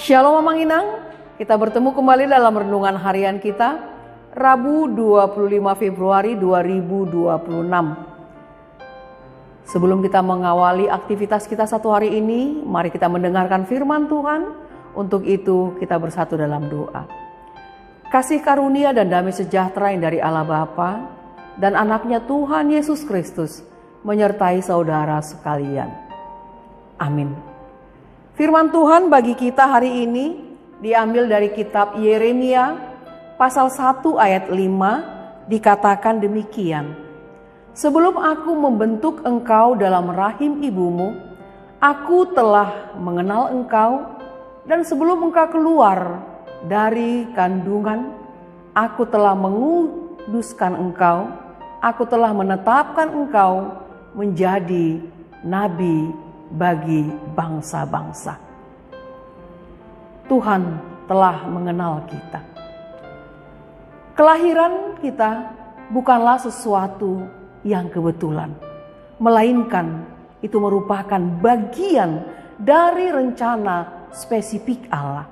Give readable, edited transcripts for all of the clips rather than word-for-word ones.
Shalom Mamang Inang, kita bertemu kembali dalam renungan harian kita, Rabu 25 Februari 2026. Sebelum kita mengawali aktivitas kita satu hari ini, mari kita mendengarkan firman Tuhan. Untuk itu kita bersatu dalam doa. Kasih karunia dan damai sejahtera yang dari Allah Bapa dan anaknya Tuhan Yesus Kristus menyertai saudara sekalian. Amin. Firman Tuhan bagi kita hari ini diambil dari kitab Yeremia pasal 1 ayat 5, dikatakan demikian. Sebelum aku membentuk engkau dalam rahim ibumu, aku telah mengenal engkau, dan sebelum engkau keluar dari kandungan, aku telah menguduskan engkau, aku telah menetapkan engkau menjadi nabi bagi bangsa-bangsa. Tuhan telah mengenal kita. Kelahiran kita bukanlah sesuatu yang kebetulan, melainkan itu merupakan bagian dari rencana spesifik Allah.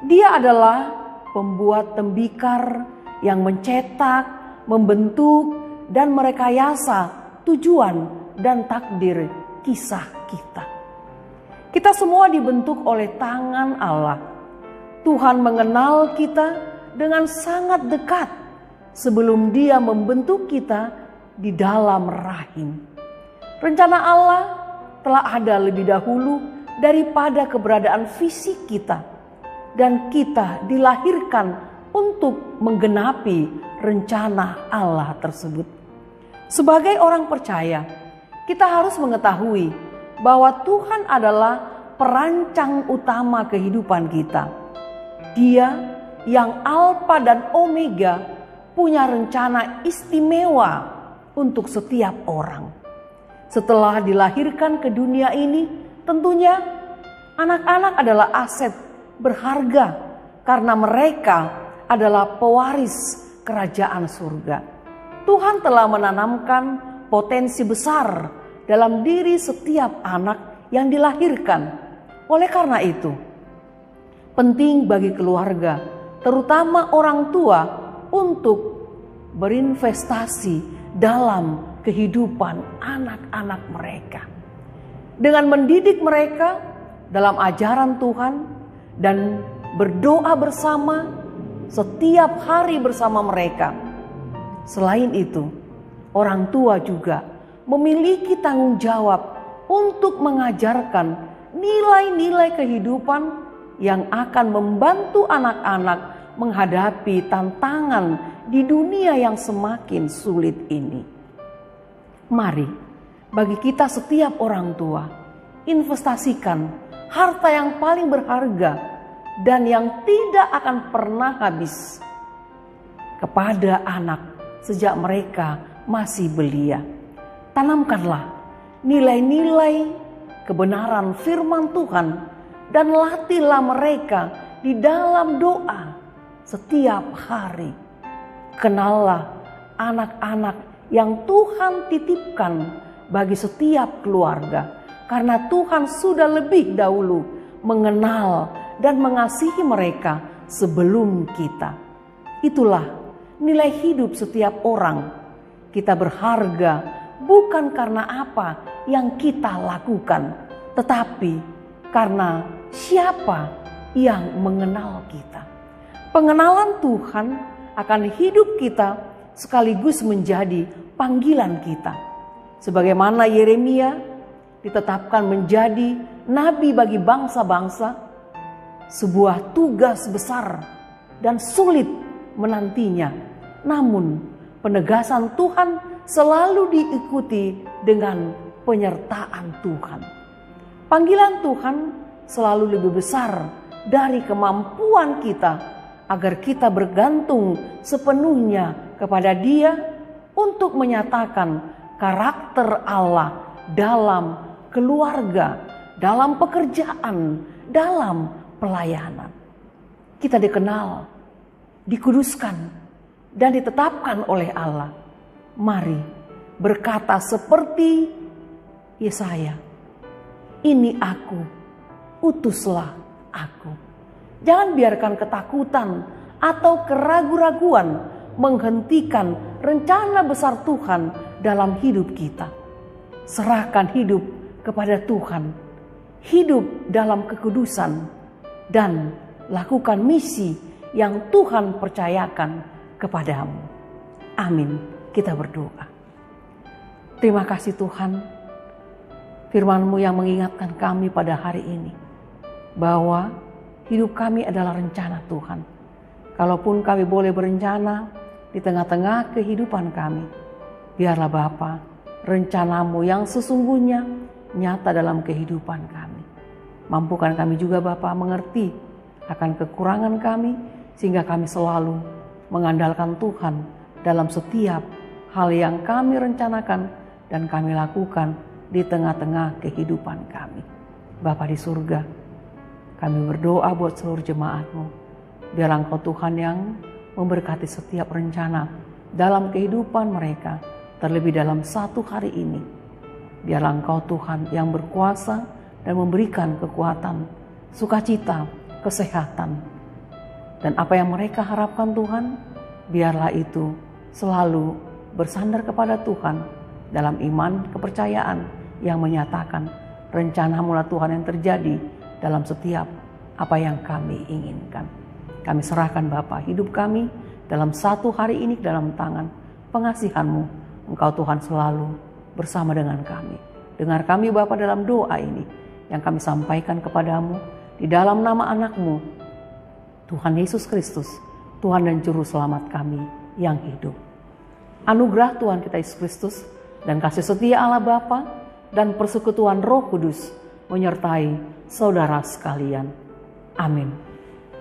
Dia adalah pembuat tembikar yang mencetak, membentuk, dan merekayasa tujuan dan takdir kisah kita. Kita semua dibentuk oleh tangan Allah. Tuhan mengenal kita dengan sangat dekat sebelum Dia membentuk kita di dalam rahim. Rencana Allah telah ada lebih dahulu daripada keberadaan fisik kita, dan kita dilahirkan untuk menggenapi rencana Allah tersebut. Sebagai orang percaya, kita harus mengetahui bahwa Tuhan adalah perancang utama kehidupan kita. Dia yang Alfa dan Omega punya rencana istimewa untuk setiap orang. Setelah dilahirkan ke dunia ini, tentunya anak-anak adalah aset berharga karena mereka adalah pewaris kerajaan surga. Tuhan telah menanamkan potensi besar dalam diri setiap anak yang dilahirkan. Oleh karena itu, penting bagi keluarga, terutama orang tua, untuk berinvestasi dalam kehidupan anak-anak mereka. Dengan mendidik mereka dalam ajaran Tuhan dan berdoa bersama setiap hari bersama mereka. Selain itu, orang tua juga memiliki tanggung jawab untuk mengajarkan nilai-nilai kehidupan yang akan membantu anak-anak menghadapi tantangan di dunia yang semakin sulit ini. Mari, bagi kita setiap orang tua, investasikan harta yang paling berharga dan yang tidak akan pernah habis kepada anak sejak mereka masih belia. Tanamkanlah nilai-nilai kebenaran firman Tuhan dan latihlah mereka di dalam doa setiap hari. Kenallah anak-anak yang Tuhan titipkan bagi setiap keluarga, karena Tuhan sudah lebih dahulu mengenal dan mengasihi mereka sebelum kita. Itulah nilai hidup setiap orang. Kita berharga bukan karena apa yang kita lakukan, tetapi karena siapa yang mengenal kita. Pengenalan Tuhan akan hidup kita sekaligus menjadi panggilan kita. Sebagaimana Yeremia ditetapkan menjadi nabi bagi bangsa-bangsa, sebuah tugas besar dan sulit menantinya. Namun penegasan Tuhan selalu diikuti dengan penyertaan Tuhan. Panggilan Tuhan selalu lebih besar dari kemampuan kita, agar kita bergantung sepenuhnya kepada Dia untuk menyatakan karakter Allah dalam keluarga, dalam pekerjaan, dalam pelayanan. Kita dikenal, dikuduskan, dan ditetapkan oleh Allah. Mari berkata seperti Yesaya, "Ini aku, utuslah aku. Jangan biarkan ketakutan atau keraguan-raguan menghentikan rencana besar Tuhan dalam hidup kita. Serahkan hidup kepada Tuhan, hidup dalam kekudusan, dan lakukan misi yang Tuhan percayakan kepadamu. Amin. Kita berdoa. Terima kasih Tuhan, firman-Mu yang mengingatkan kami pada hari ini, bahwa hidup kami adalah rencana Tuhan. Kalaupun kami boleh berencana di tengah-tengah kehidupan kami, biarlah Bapa, rencana-Mu yang sesungguhnya nyata dalam kehidupan kami. Mampukan kami juga Bapa mengerti akan kekurangan kami, sehingga kami selalu mengandalkan Tuhan dalam setiap hal yang kami rencanakan dan kami lakukan di tengah-tengah kehidupan kami. Bapa di surga, kami berdoa buat seluruh jemaat-Mu. Biarlah Engkau Tuhan yang memberkati setiap rencana dalam kehidupan mereka, terlebih dalam satu hari ini. Biarlah Engkau Tuhan yang berkuasa dan memberikan kekuatan, sukacita, kesehatan. Dan apa yang mereka harapkan Tuhan, biarlah itu selalu bersandar kepada Tuhan dalam iman kepercayaan yang menyatakan rencana-Mu lah Tuhan yang terjadi dalam setiap apa yang kami inginkan. Kami serahkan Bapa hidup kami dalam satu hari ini dalam tangan pengasihan-Mu. Engkau Tuhan selalu bersama dengan kami. Dengar kami Bapa dalam doa ini yang kami sampaikan kepadamu di dalam nama anak-Mu, Tuhan Yesus Kristus, Tuhan dan Juru Selamat kami yang hidup. Anugerah Tuhan kita Yesus Kristus dan kasih setia Allah Bapa dan persekutuan Roh Kudus menyertai saudara sekalian. Amin.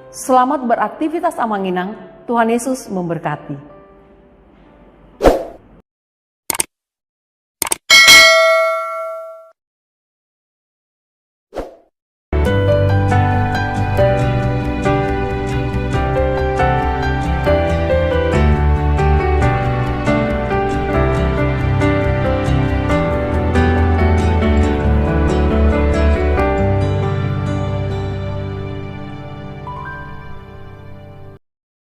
Selamat beraktivitas Amanginang. Tuhan Yesus memberkati.